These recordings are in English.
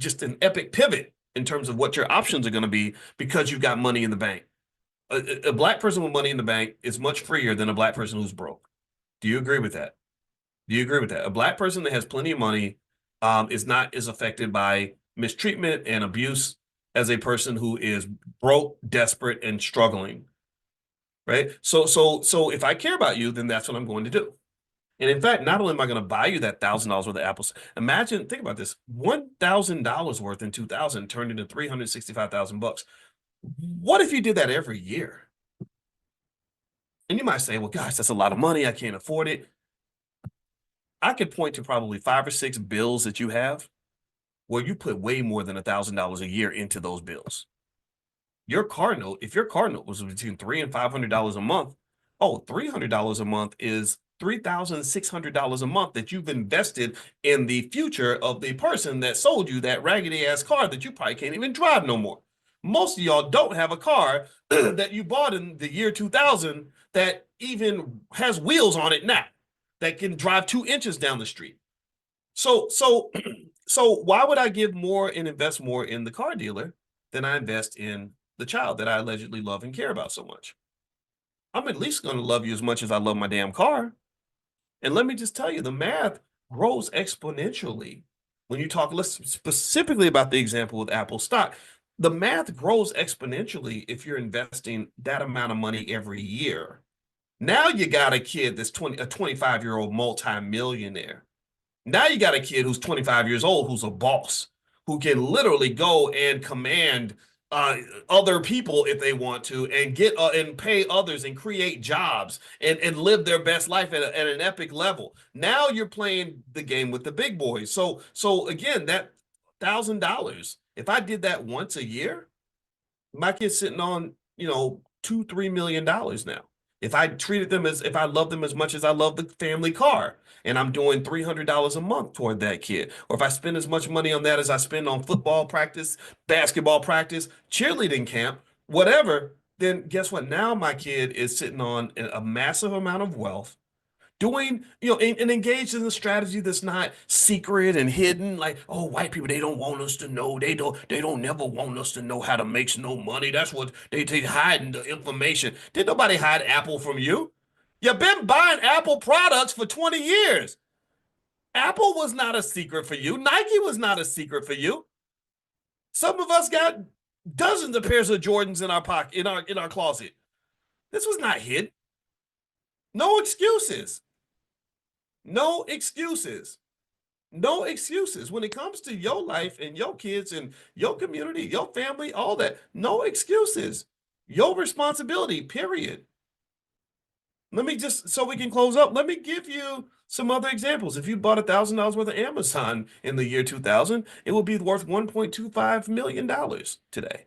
just an epic pivot in terms of what your options are going to be because you've got money in the bank. A black person with money in the bank is much freer than a black person who's broke. Do you agree with that? Do you agree with that? A black person that has plenty of money is not as affected by mistreatment and abuse as a person who is broke, desperate, and struggling. Right? So if I care about you, then that's what I'm going to do. And in fact, not only am I going to buy you that $1,000 worth of apples, imagine, think about this: $1,000 worth in 2000 turned into 365,000 bucks. What if you did that every year? And you might say, well, gosh, that's a lot of money. I can't afford it. I could point to probably 5 or 6 bills that you have where you put way more than $1,000 a year into those bills. Your car note, if your car note was between $300 and $500 a month, $300 a month is $3,600 a month that you've invested in the future of the person that sold you that raggedy ass car that you probably can't even drive no more. Most of y'all don't have a car that you bought in the year 2000 that even has wheels on it now that can drive 2 inches down the street. So why would I give more and invest more in the car dealer than I invest in the child that I allegedly love and care about so much? I'm at least going to love you as much as I love my damn car. And let me just tell you, the math grows exponentially. When you talk specifically about the example with Apple stock, the math grows exponentially if you're investing that amount of money every year. Now you got a kid that's a 25-year-old multimillionaire. Now you got a kid who's 25 years old, who's a boss, who can literally go and command other people if they want to, and get and pay others and create jobs and live their best life at an epic level. Now you're playing the game with the big boys. So again, that $1,000, if I did that once a year, my kid's sitting on, $2-3 million now. If I love them as much as I love the family car, and I'm doing $300 a month toward that kid, or if I spend as much money on that as I spend on football practice, basketball practice, cheerleading camp, whatever, then guess what? Now my kid is sitting on a massive amount of wealth, doing, and engaged in a strategy that's not secret and hidden. Like, oh, white people, they don't want us to know. They don't never want us to know how to make no money. That's what they hiding the information. Did nobody hide Apple from you? You've been buying Apple products for 20 years. Apple was not a secret for you. Nike was not a secret for you. Some of us got dozens of pairs of Jordans in our pocket, in our closet. This was not hidden. No excuses. No excuses. No excuses. When it comes to your life and your kids and your community, your family, all that, no excuses. Your responsibility, period. Let me just, so we can close up, let me give you some other examples. If you bought $1,000 worth of Amazon in the year 2000, it would be worth $1.25 million today.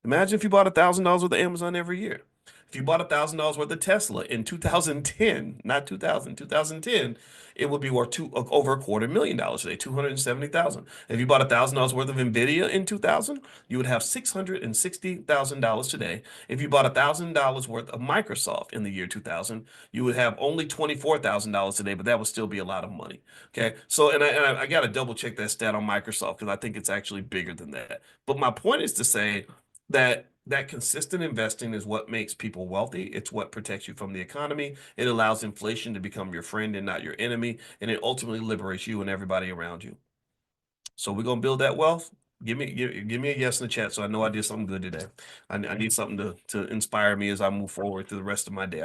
Imagine if you bought $1,000 worth of Amazon every year. If you bought $1,000 worth of Tesla in 2010, not 2000, 2010, it would be worth over $250,000 today, 270,000. If you bought $1,000 worth of Nvidia in 2000, you would have $660,000 today. If you bought $1,000 worth of Microsoft in the year 2000, you would have only $24,000 today, but that would still be a lot of money. Okay, so and I got to double check that stat on Microsoft because I think it's actually bigger than that. But my point is to say that consistent investing is what makes people wealthy. It's what protects you from the economy. It allows inflation to become your friend and not your enemy, and it ultimately liberates you and everybody around you. So we're gonna build that wealth. Give me a yes in the chat so I know I did something good today. I need something to inspire me as I move forward through the rest of my day.